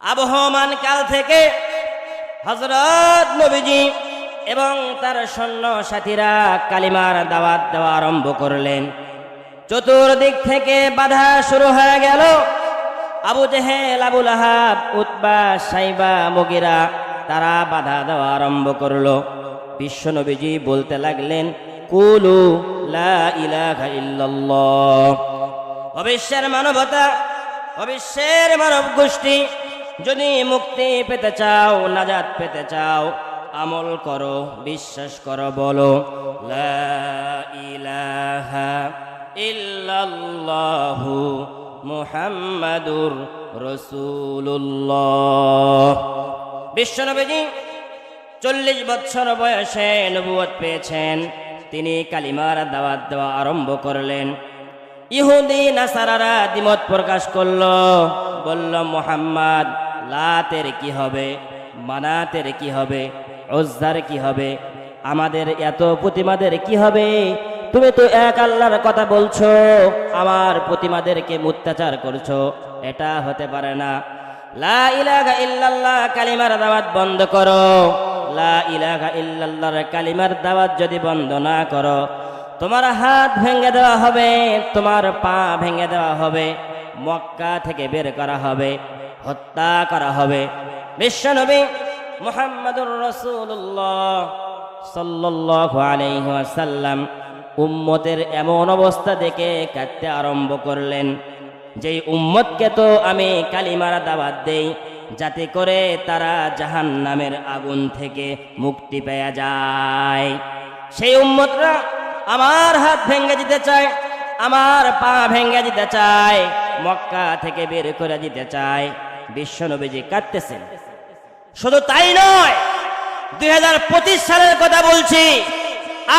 আবহমান কাল থেকে হযরত নবীজি এবং তার সৈন্য সাথীরা কালিমার দাওয়াত দেওয়া আরম্ভ করলেন। চতুর্দিক থেকে বাধা শুরু হয়ে গেল। আবু জেহেল, আবু লাহাব, উতবা, সাইবা, মুগিরা তারা বাধা দেওয়া আরম্ভ করলো। বিশ্বনবীজি বলতে লাগলেন, কুলু লা ইলাহা ইল্লাল্লাহ। অবিশ্বের মানবতা, অবিশ্বের মানব গোষ্ঠী, যদি মুক্তি পেতে চাও, নাজাত পেতে চাও, আমল করো, বিশ্বাস করো, বলো লা ইলাহা ইল্লাল্লাহু মুহাম্মাদুর রাসূলুল্লাহ। বিশ্বনবীজি 40 বছর বয়সে নবুয়ত পেয়েছেন। তিনি কালিমার দাওয়াত দেওয়া আরম্ভ করলেন। ইহুদি নাসারারা দ্বিমত প্রকাশ করলো, বলল, মুহাম্মদ, লাতের কি হবে, মানাতের কি হবে, উজ্জার কি হবে, আমাদের এত প্রতিমাদের কি হবে? তুমি তো এক আল্লাহর কথা বলছো, আমার প্রতিমাদেরকে অত্যাচার করছো, এটা হতে পারে না। লা ইলাহা ইল্লাল্লাহ কালিমার দাওয়াত বন্ধ করো। লা ইলাহা ইল্লাল্লাহর কালিমার দাওয়াত যদি বন্ধ না করো, তোমার হাত ভেঙে দেওয়া হবে, তোমার পা ভেঙে দেওয়া হবে, মক্কা থেকে বের করা হবে, হত্যা করা হবে। বিশ্বনবী মুহাম্মাদুর রাসূলুল্লাহ সাল্লাল্লাহু আলাইহি ওয়াসাল্লাম উম্মতের এমন অবস্থা দেখে কাঁদতে আরম্ভ করলেন, যেই উম্মতকে তো আমি কালিমার দাওয়াত দেই যাতে করে তারা জাহান্নামের আগুন থেকে মুক্তি পেয়ে যায়, সেই উম্মতরা আমার হাত ভেঙে দিতে চায়, আমার পা ভেঙে দিতে চায়, মক্কা থেকে বের করে দিতে চায়। বিশ্বনবীজি কাঁদতেছেন। শুধু তাই নয়, 2025 সালের কথা বলছি,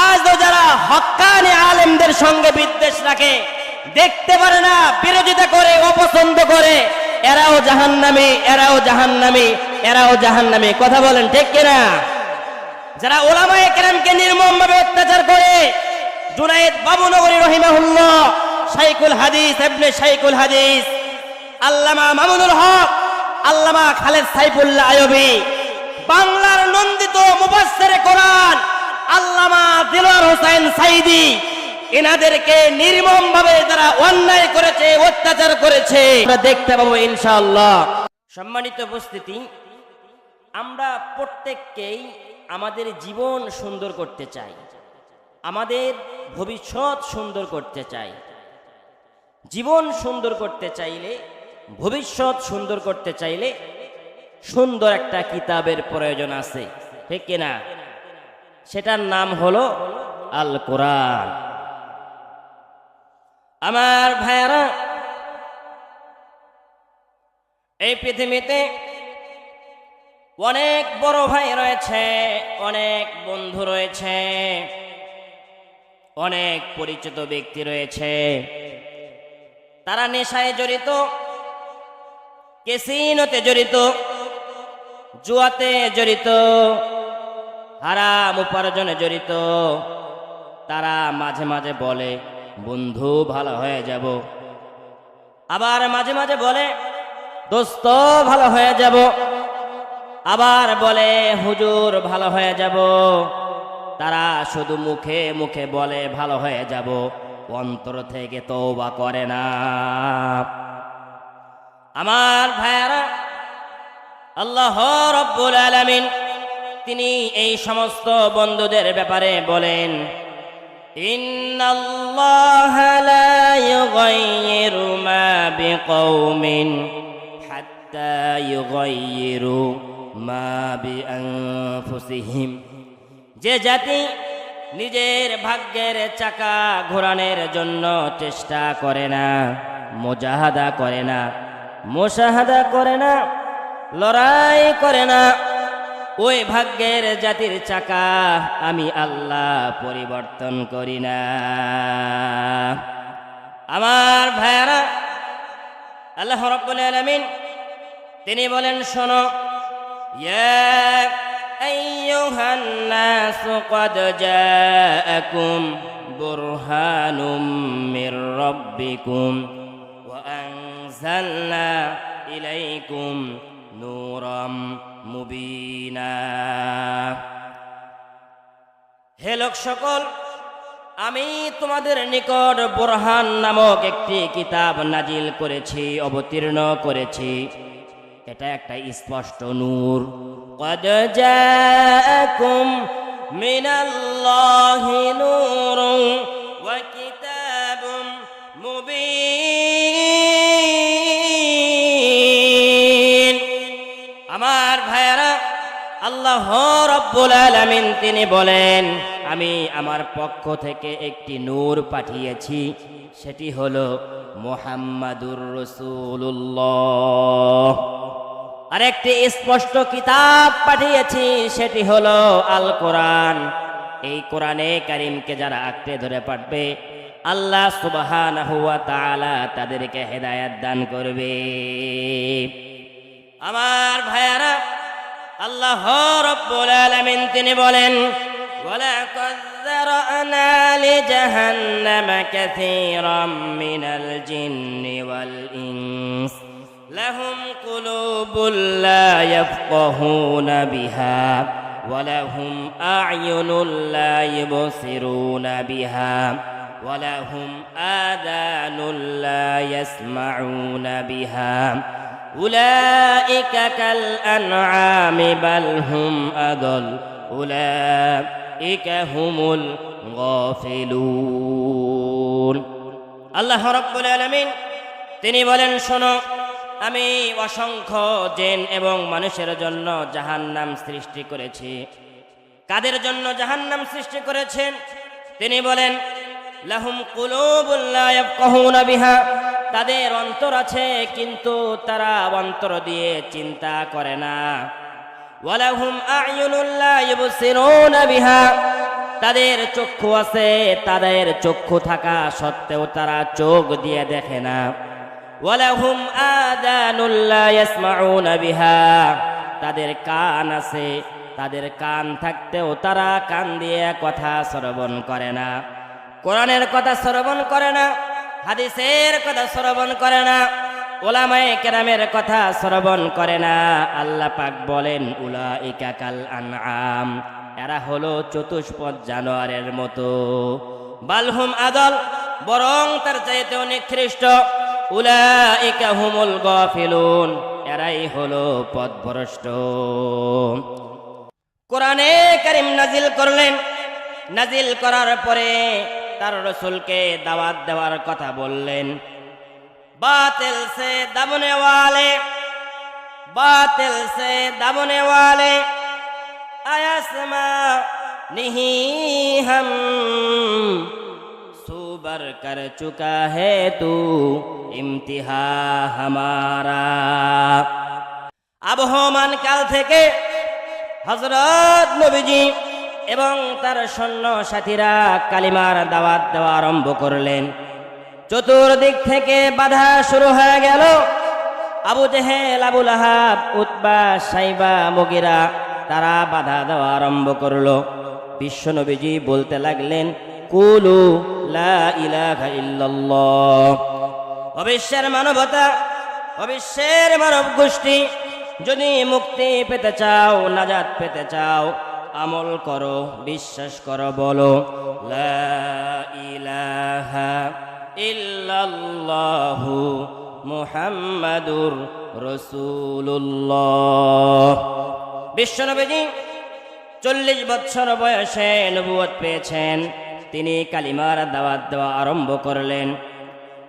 আজও যারা হক্কানি আলেমদের সঙ্গে বিদ্বেষ রাখে, দেখতে পারে না, বিরোধিতা করে, অপছন্দ করে, এরাও জাহান্নামী, এরাও জাহান্নামী, এরাও জাহান্নামী। কথা বলেন ঠিক কিনা? যারা উলামায়ে কেরামকে নির্মমভাবে অত্যাচার করে, জুনায়েদ বাবুনগরী রহিমাহুল্লাহ, শাইখুল হাদিস, ইবনে শাইখুল হাদিস, আল্লামা মামুনুল হক, আল্লামা খালেদ সাইফুল্লাহ আইয়ুবী, বাংলার নন্দিত মুফাসসিরে কোরআন আল্লামা দিলওয়ার হোসেন সাইদি, এনাদেরকে নির্মমভাবে যারা অন্যায় করেছে, অত্যাচার করেছে, আমরা দেখতে পাবো ইনশাআল্লাহ। সম্মানিত উপস্থিতি, আমরা প্রত্যেককেই আমাদের জীবন সুন্দর করতে চাই, আমাদের ভবিষ্যৎ সুন্দর করতে চাই। জীবন সুন্দর করতে চাইলে, ভবিষ্যৎ সুন্দর করতে চাইলে সুন্দর একটা কিতাবের প্রয়োজন আছে, ঠিক কিনা? সেটার নাম হলো আল কোরআন। আমার ভাইয়ারা, এই পৃথিবীতে অনেক বড় ভাই রয়েছে, অনেক বন্ধু রয়েছে, অনেক পরিচিত ব্যক্তি রয়েছে। তারা নেশায় জড়িত, ক্যাসিনোতে জড়িত, জুয়াতে জড়িত, হারাম উপার্জনে জড়িত। তারা মাঝে মাঝে বলে, বন্ধু ভালো হয়ে যাব, আবার মাঝে মাঝে বলে, দোস্ত ভালো হয়ে যাব, আবার বলে, হুজুর ভালো হয়ে যাব। তারা শুধু মুখে মুখে বলে ভালো হয়ে যাব, অন্তর থেকে তওবা করে না। আমার ভাইয়ারা, আল্লাহ রাব্বুল আলামিন তিনি এই সমস্ত বন্ধুদের ব্যাপারে বলেন, ইন্নাল্লাহা লা ইউগাইয়িরু মা বিকাউমিন হাত্তা ইউগাইয়িরু মা বিআনফুসিহিম। যে জাতি নিজের ভাগ্যের চাকা ঘোরানোর জন্য চেষ্টা করে না, মুজাহাদা করে না, মুশাহাদা করে না, লড়াই করে না, ওই ভাগ্যের জাতির চাকা আমি আল্লাহ পরিবর্তন করি না। আমার ভাইয়ারা, আল্লাহ রাব্বুল আলামিন তিনি বলেন, শোনো, ইয়া আইয়ুহান নাসু ক্বাদ জাআকুম বুরহানুম মির রাব্বিকুম ওয়া আনজালনা ইলাইকুম নূরাম মুবিনা। হে লোক সকল, আমি তোমাদের নিকট বুরহান নামক একটি কিতাব নাজিল করেছি, অবতীর্ণ করেছি। এটা একটা স্পষ্ট নূর। قد جاءكم من الله نور وكتاب مبين। আমার ভাইরা, আল্লাহ রাব্বুল আলামিন তিনি বলেন, আমি আমার পক্ষ থেকে একটি নূর পাঠিয়েছি, সেটি হলো মুহাম্মাদুর রাসূলুল্লাহ। আর একটি স্পষ্ট কিতাব পাঠিয়েছি, সেটি হলো আল কোরআন। এই কোরআনে কারিমকে যারা আঁকড়ে ধরে পাঠবে, আল্লাহ সুবহানাহু ওয়া তাআলা তাদেরকে হেদায়েত দান করবে। আমার ভাইয়ারা, আল্লাহ রাব্বুল আলামিন তিনি বলেন, ওয়ালাকাদ যারানা লিজাহান্নামা কাসীরাম মিনাল জিন্নি ওয়াল ইনস লাহুম কুলুবুন লা ইয়াফকাহুনা বিহা ওয়া লাহুম আ'য়ুনুন লা ইবসিরুনা বিহা ওয়া লাহুম আযানুন লা ইয়াসমাউনা বিহা উলাইকা কাল আনআমি বাল হুম আদাল উলাইকা হুমুল গাফিলুন। আল্লাহ রাব্বুল আলামিন তিনি বলেন, শোনো, আমি অসংখ্য জিন এবং মানুষের জন্য জাহান্নাম সৃষ্টি করেছি। কাদের জন্য জাহান্নাম সৃষ্টি করেছেন? তিনি বলেন, লাহুম কুলুবুন লা ইয়াফকাহুনা বিহা, তাদের অন্তর আছে কিন্তু তারা অন্তর দিয়ে চিন্তা করে না। ওয়ালাহুম আ'য়ুনুন লা ইবসিরুনা বিহা, তাদের চক্ষু আছে, তাদের চক্ষু থাকা সত্ত্বেও তারা চোখ দিয়ে দেখে না। ওয়ালাহুম আযানুন লা ইয়াসমাউনা বিহা, তাদের কান আছে, তাদের কান থাকতেও তারা কান দিয়ে কথা শ্রবণ করে না, কোরআনের কথা শ্রবণ করে না, হাদিসের কথা শ্রবণ করে না, উলামায়ে কেরামের কথা শ্রবণ করে না। আল্লাহ পাক বলেন, উলাইকা কাল আনআম, এরা হলো চতুষ্পদ জানোয়ারের মতো। বালহুম আদল, বরং তার চাইতেও নিকৃষ্ট। উলাইকা হুমুল গাফিলুন, এরাই হলো পথভ্রষ্ট। কোরআনে কারীম নাজিল করলেন, নাজিল করার পরে তার রাসূলকে দাওয়াত দেওয়ার কথা বললেন। बातिल से दबने वाले, बातिल से दबने वाले आयस्मा नहीं हम सूबर कर चुका है तू इम्तिहा हमारा। আবহমান কাল থেকে হযরত নবীজি এবং তার সৈন্য সাথীরা কালিমার দাওয়াত দেওয়া আরম্ভ করলেন। চতুর্দিক থেকে বাধা শুরু হয়ে গেল। আবু জেহেল, আবু লাহাব, উতবা, সাইবা, মুগিরা তারা বাধা দেওয়া আরম্ভ করলো। বিশ্বনবীজি বলতে লাগলেন, কুলু লা ইলাহা ইল্লাল্লাহ। অবিশ্বের মানবতা, অবিশ্বের মানব গোষ্ঠী, যদি মুক্তি পেতে চাও, নাজাত পেতে চাও, আমল করো, বিশ্বাস করো, বলো লা ইলাহা ইল্লাল্লাহু মুহাম্মাদুর রাসূলুল্লাহ। বিশ্বনবীজি 40 বছর বয়সে নবুয়ত পেয়েছেন। তিনি কালিমার দাওয়াত দেওয়া আরম্ভ করলেন।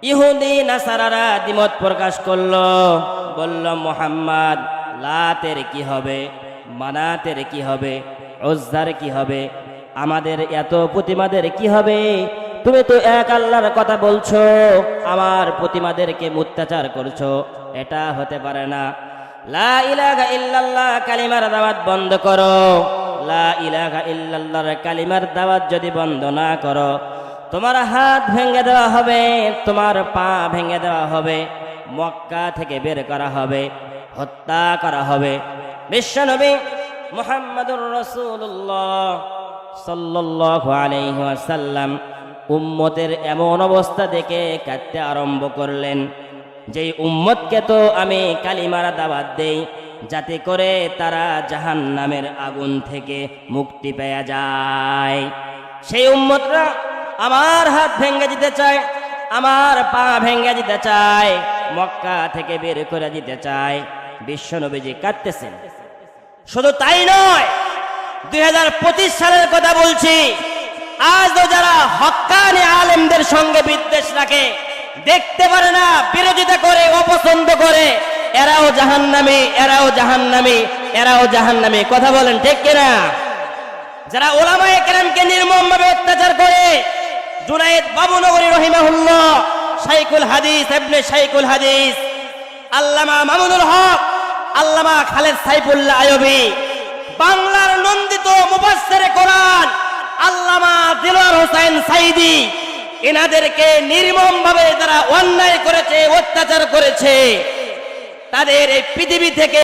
ইহুদি নাসারারা দ্বিমত প্রকাশ করলো, বলল, মুহাম্মদ, লাতের কি হবে, মানাতের কি হবে, উজ্জার কি হবে, আমাদের এত প্রতিমাদের কি হবে? তুমি তো এক আল্লাহর কথা বলছো, আমার প্রতিমাদেরকে অত্যাচার করছো, এটা হতে পারে না। লা ইলাহা ইল্লাল্লাহ কালিমার দাওয়াত বন্ধ করো। লা ইলাহা ইল্লাল্লাহর কালিমার দাওয়াত যদি বন্ধ না করো, তোমার হাত ভেঙে দেওয়া হবে, তোমার পা ভেঙে দেওয়া হবে, মক্কা থেকে বের করা হবে, হত্যা করা হবে। বিশ্বনবী মুহাম্মাদুর রাসূলুল্লাহ সাল্লাল্লাহু আলাইহি ওয়াসাল্লাম উম্মতের এমন অবস্থা দেখে কাঁদতে আরম্ভ করলেন। যেই উম্মতকে তো আমি কালিমার দাওয়াত দেই যাতে করে তারা জাহান্নামের আগুন থেকে মুক্তি পেয়ে যায়। সেই উম্মতরা আমার হাত ভেঙে দিতে চায়, আমার পা ভেঙে দিতে চায়, মক্কা থেকে বের করে দিতে চায়। বিশ্বনবীজি কাঁদতেছেন। শুধু তাই নয়, 2025 সালের কথা বলছি, আজও যারা হক্কানি আলেমদের সঙ্গে বিদ্বেষ রাখে, দেখতে পারে না, বিরোধিতা করে, অপছন্দ করে, এরাও জাহান্নামী, এরাও জাহান্নামী, এরাও জাহান্নামী। কথা বলেন ঠিক কিনা? যারা ওলামায়ে কেরামকে নির্মমভাবে অত্যাচার করে, জুনায়েদ বাবুনগরী রহিমাহুল্লাহ, শাইখুল হাদিস ইবনে শাইখুল হাদিস আল্লামা মামুনুল হক, আল্লামা খালেদ সাইফুল্লাহ আইয়ুবী, বাংলার নন্দিত মুফাসসিরে কোরআন আল্লামা দিলওয়ার হোসেন সাইদি, এনাদেরকে নির্মমভাবে যারা অন্যায় করেছে, অত্যাচার করেছে, তাদের এই পৃথিবী থেকে